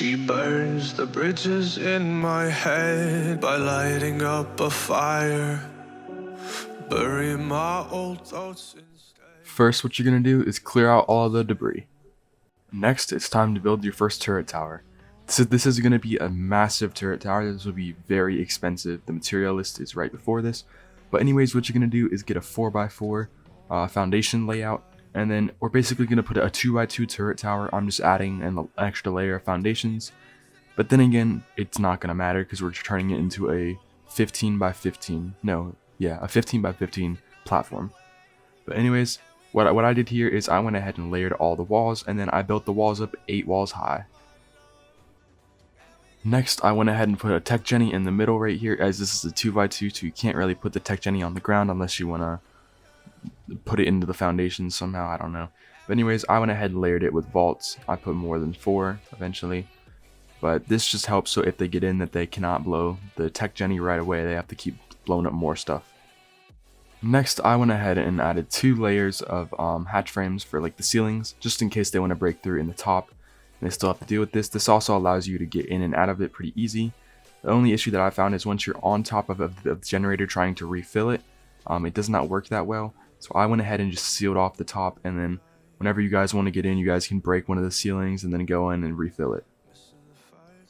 She burns the bridges in my head by lighting up a fire. Bury my old thoughts instead. First, what you're going to do is clear out all of the debris. Next, it's time to build your first turret tower. So this is going to be a massive turret tower. This will be very expensive. The material list is right before this. But anyways, what you're going to do is get a 4x4 foundation layout. And then we're basically going to put a 2x2 turret tower. I'm just adding an extra layer of foundations. But then again, it's not going to matter because we're turning it into a 15x15. No, yeah, a 15x15 platform. But anyways, what I did here is I went ahead and layered all the walls, and then I built the walls up 8 walls high. Next, I went ahead and put a tech jenny in the middle right here, as this is a 2x2, so you can't really put the tech jenny on the ground unless you want to put it into the foundation somehow, I don't know. But anyways, I went ahead and layered it with vaults. I put more than 4 eventually. But this just helps so if they get in that they cannot blow the tech jenny right away, they have to keep blowing up more stuff. Next, I went ahead and added 2 layers of hatch frames for like the ceilings, just in case they want to break through in the top. And they still have to deal with this. This also allows you to get in and out of it pretty easy. The only issue that I found is once you're on top of the generator trying to refill it, it does not work that well. So I went ahead and just sealed off the top, and then whenever you guys want to get in, you guys can break one of the ceilings and then go in and refill it.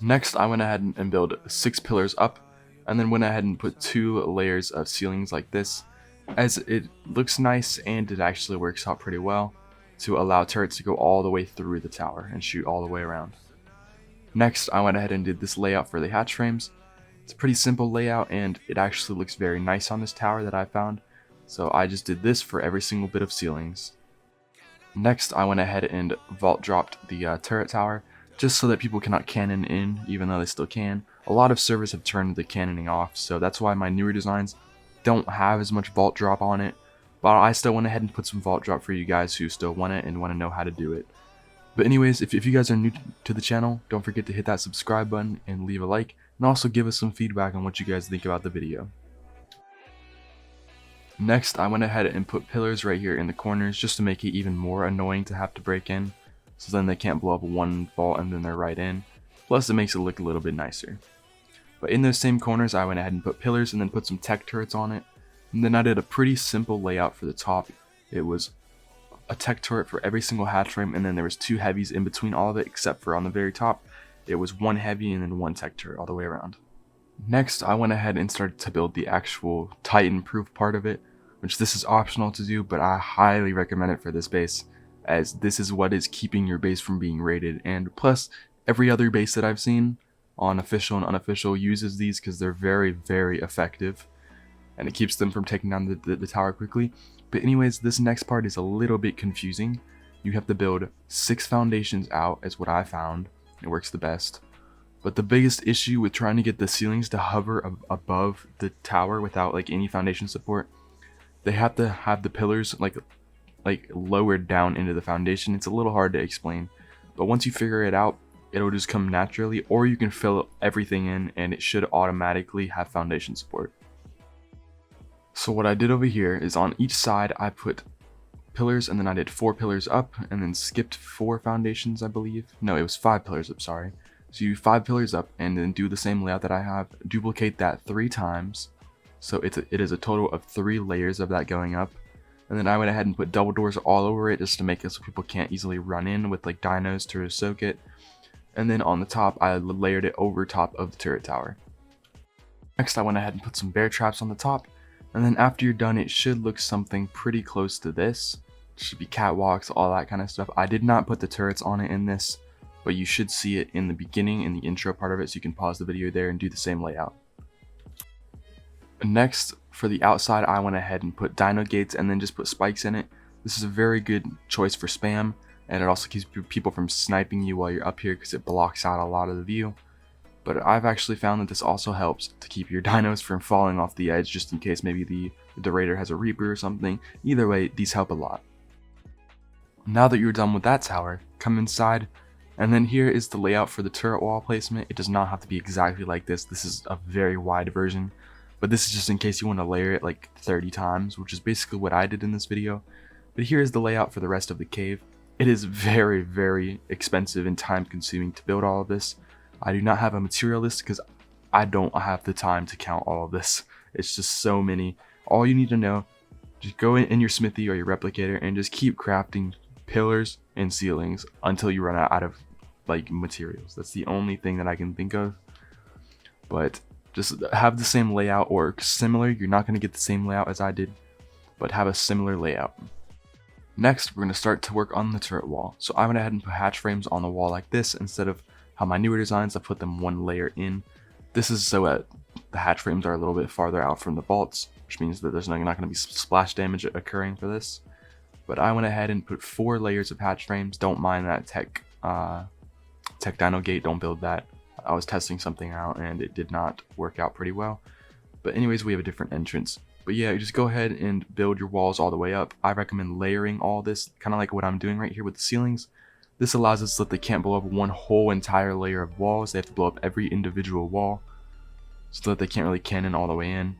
Next, I went ahead and built 6 pillars up, and then went ahead and put 2 layers of ceilings like this, as it looks nice and it actually works out pretty well to allow turrets to go all the way through the tower and shoot all the way around. Next, I went ahead and did this layout for the hatch frames. It's a pretty simple layout, and it actually looks very nice on this tower that I found. So I just did this for every single bit of ceilings. Next, I went ahead and vault dropped the turret tower, just so that people cannot cannon in, even though they still can. A lot of servers have turned the cannoning off, so that's why my newer designs don't have as much vault drop on it. But I still went ahead and put some vault drop for you guys who still want it and want to know how to do it. But anyways, if you guys are new to the channel, don't forget to hit that subscribe button and leave a like, and also give us some feedback on what you guys think about the video. Next, I went ahead and put pillars right here in the corners just to make it even more annoying to have to break in, so then they can't blow up one vault and then they're right in. Plus, it makes it look a little bit nicer. But in those same corners, I went ahead and put pillars and then put some tech turrets on it. And then I did a pretty simple layout for the top. It was a tech turret for every single hatch frame, and then there was 2 heavies in between all of it, except for on the very top, it was 1 heavy and then 1 tech turret all the way around. Next, I went ahead and started to build the actual Titan-proof part of it, which this is optional to do, but I highly recommend it for this base, as this is what is keeping your base from being raided. And plus, every other base that I've seen on official and unofficial uses these because they're very, very effective, and it keeps them from taking down the tower quickly. But anyways, this next part is a little bit confusing. You have to build 6 foundations out, is what I found. It works the best. But the biggest issue with trying to get the ceilings to hover above the tower without like any foundation support, they have to have the pillars like lowered down into the foundation. It's a little hard to explain, but once you figure it out, it'll just come naturally, or you can fill everything in and it should automatically have foundation support. So what I did over here is on each side I put pillars, and then I did 4 pillars up and then skipped 4 foundations, I believe. No, it was 5 pillars up, sorry. So you 5 pillars up and then do the same layout that I have, duplicate that 3 times. So it is a total of 3 layers of that going up. And then I went ahead and put double doors all over it just to make it so people can't easily run in with like dinos to soak it. And then on the top, I layered it over top of the turret tower. Next, I went ahead and put some bear traps on the top. And then after you're done, it should look something pretty close to this. It should be catwalks, all that kind of stuff. I did not put the turrets on it in this, but you should see it in the beginning, in the intro part of it, so you can pause the video there and do the same layout. Next, for the outside, I went ahead and put dino gates and then just put spikes in it. This is a very good choice for spam, and it also keeps people from sniping you while you're up here because it blocks out a lot of the view. But I've actually found that this also helps to keep your dinos from falling off the edge, just in case maybe the raider has a reaper or something. Either way, these help a lot. Now that you're done with that tower, come inside, and then here is the layout for the turret wall placement. It does not have to be exactly like this. This is a very wide version. But this is just in case you want to layer it like 30 times, which is basically what I did in this video. But here is the layout for the rest of the cave. It is very, very expensive and time consuming to build all of this. I do not have a material list because I don't have the time to count all of this. It's just so many. All you need to know, just go in your smithy or your replicator and just keep crafting pillars and ceilings until you run out of like materials. That's the only thing that I can think of. But just have the same layout or similar. You're not going to get the same layout as I did, but have a similar layout. Next, we're going to start to work on the turret wall. So I went ahead and put hatch frames on the wall like this instead of how my newer designs, I put them one layer in. This is so that the hatch frames are a little bit farther out from the vaults, which means that there's not going to be splash damage occurring for this. But I went ahead and put 4 layers of hatch frames. Don't mind that tech dino gate, don't build that. I was testing something out and it did not work out pretty well. But anyways, we have a different entrance. But yeah, you just go ahead and build your walls all the way up. I recommend layering all this, kind of like what I'm doing right here with the ceilings. This allows us so that they can't blow up one whole entire layer of walls. They have to blow up every individual wall so that they can't really cannon all the way in.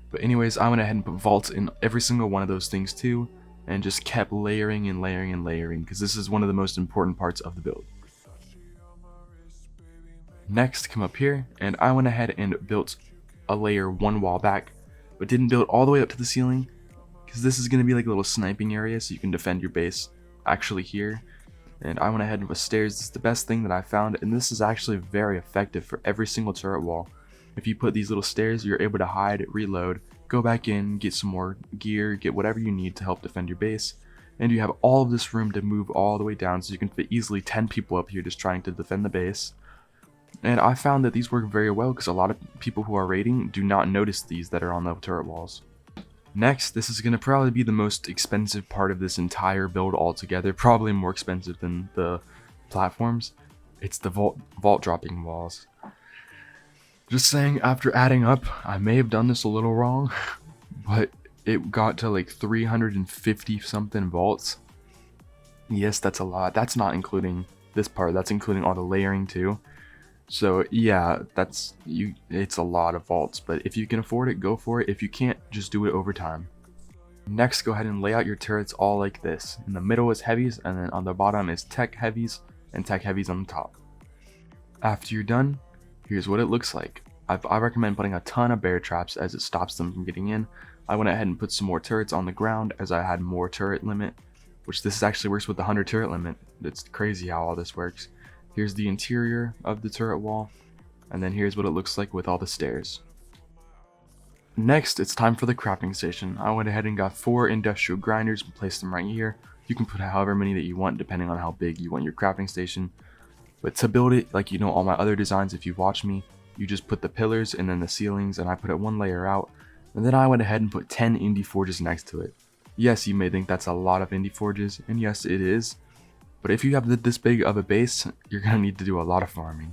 But anyways, I went ahead and put vaults in every single one of those things too, and just kept layering and layering and layering, because this is one of the most important parts of the build. Next, come up here, and I went ahead and built a layer 1 wall back, but didn't build all the way up to the ceiling, because this is going to be like a little sniping area so you can defend your base actually here. And I went ahead and put stairs. This is the best thing that I found, and this is actually very effective for every single turret wall. If you put these little stairs, you're able to hide, reload, go back in, get some more gear, get whatever you need to help defend your base, and you have all of this room to move all the way down, so you can fit easily 10 people up here just trying to defend the base. And I found that these work very well because a lot of people who are raiding do not notice these that are on the turret walls. Next, this is going to probably be the most expensive part of this entire build altogether, probably more expensive than the platforms. It's the vault dropping walls. Just saying, after adding up, I may have done this a little wrong, but it got to like 350 something vaults. Yes, that's a lot. That's not including this part, that's including all the layering too. So yeah, it's a lot of vaults, but if you can afford it, go for it. If you can't, just do it over time. Next, go ahead and lay out your turrets all like this. In the middle is heavies, and then on the bottom is tech heavies, and tech heavies on the top. After you're done, here's what it looks like. I recommend putting a ton of bear traps as it stops them from getting in. I went ahead and put some more turrets on the ground as I had more turret limit, which this actually works with the 100 turret limit. It's crazy how all this works. Here's the interior of the turret wall, and then here's what it looks like with all the stairs. Next, it's time for the crafting station. I went ahead and got 4 industrial grinders and placed them right here. You can put however many that you want depending on how big you want your crafting station. But to build it, like all my other designs, if you watch me, you just put the pillars and then the ceilings, and I put it 1 layer out. And then I went ahead and put 10 indie forges next to it. Yes, you may think that's a lot of indie forges, and yes, it is. But if you have this big of a base, you're going to need to do a lot of farming.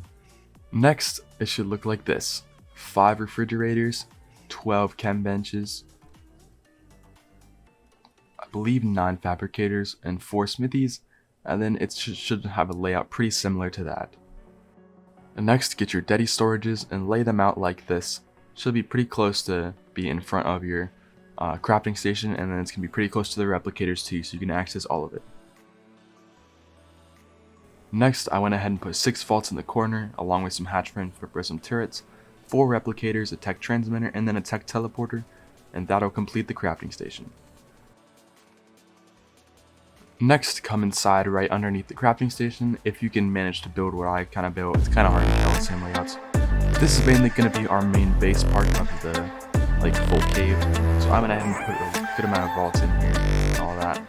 Next, it should look like this. 5 refrigerators, 12 chem benches, I believe 9 fabricators, and 4 smithies, and then it should have a layout pretty similar to that. And next, get your Dedi storages and lay them out like this. Should be pretty close to be in front of your crafting station, and then it's going to be pretty close to the replicators too, so you can access all of it. Next, I went ahead and put 6 vaults in the corner, along with some hatch frames for some turrets, 4 replicators, a tech transmitter, and then a tech teleporter, and that'll complete the crafting station. Next, come inside right underneath the crafting station. If you can manage to build what I kind of built, it's kind of hard to tell the same layouts. This is mainly going to be our main base part of the full cave, so I went ahead and put a good amount of vaults in here and all that.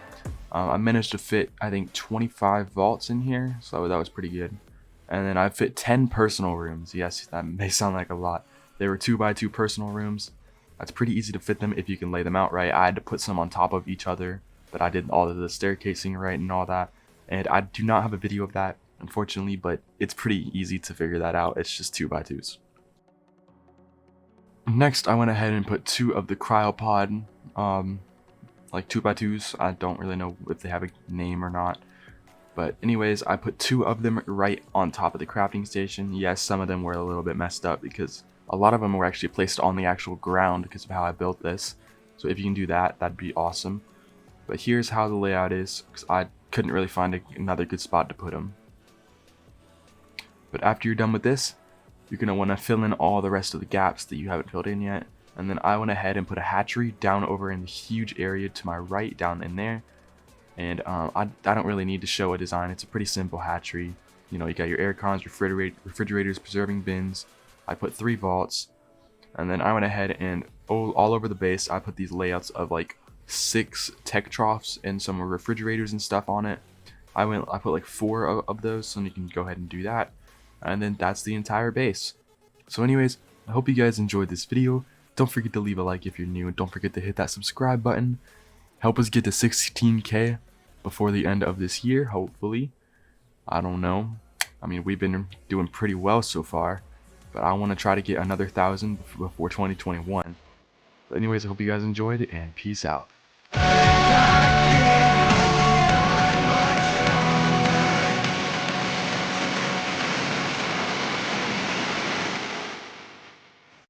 I managed to fit, I think, 25 vaults in here, so that was pretty good. And then I fit 10 personal rooms. Yes, that may sound like a lot. They were 2x2 personal rooms. That's pretty easy to fit them if you can lay them out right. I had to put some on top of each other, but I did all of the staircasing right and all that. And I do not have a video of that, unfortunately, but it's pretty easy to figure that out. It's just 2x2s. Next, I went ahead and put 2 of the cryopod, 2x2s. I don't really know if they have a name or not. But anyways, I put 2 of them right on top of the crafting station. Yes, some of them were a little bit messed up because a lot of them were actually placed on the actual ground because of how I built this. So if you can do that, that'd be awesome. But here's how the layout is, because I couldn't really find another good spot to put them. But after you're done with this, you're going to want to fill in all the rest of the gaps that you haven't filled in yet. And then I went ahead and put a hatchery down over in the huge area to my right, down in there. And I don't really need to show a design. It's a pretty simple hatchery. You know, you got your air cons, refrigerators, preserving bins. I put 3 vaults. And then I went ahead and all over the base, I put these layouts of like 6 tech troughs and some refrigerators and stuff on it. I put like 4 of those, so you can go ahead and do that. And then that's the entire base. So anyways, I hope you guys enjoyed this video. Don't forget to leave a like if you're new, and don't forget to hit that subscribe button. Help us get to 16K before the end of this year, hopefully. I don't know. I mean, we've been doing pretty well so far, but I want to try to get another 1,000 before 2021. But anyways, I hope you guys enjoyed it, and peace out.